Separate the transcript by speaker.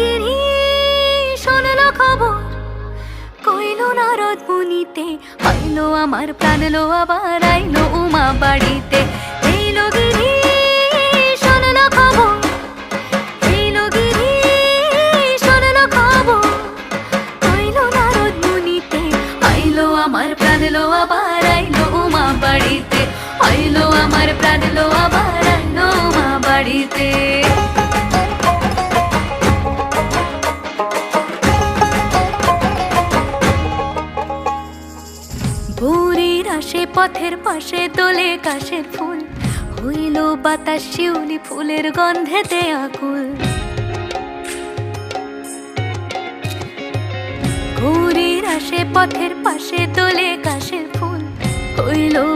Speaker 1: গিরি শুনল খবর, কইল নারদ মুনিতে, আইলো আমার প্রাণ লো আবার আইলো উমা বাড়িতে। এইলো গিরি শুনল খবর, এইলো গিরি শুনল খবর, কইল নারদ মুনিতে, আইলো আমার প্রাণ লো আবার আইলো উমা বাড়িতে, আইলো আমার প্রাণ লো আবার আইলো উমা বাড়িতে। ভোরের আসে পথের পাশে দোলে কাশের ফুল, হইল বাতাস শিউলি ফুলের গন্ধেতে আকুল। ভোরের আসে পথের পাশে দোলে কাশের ফুল, হইল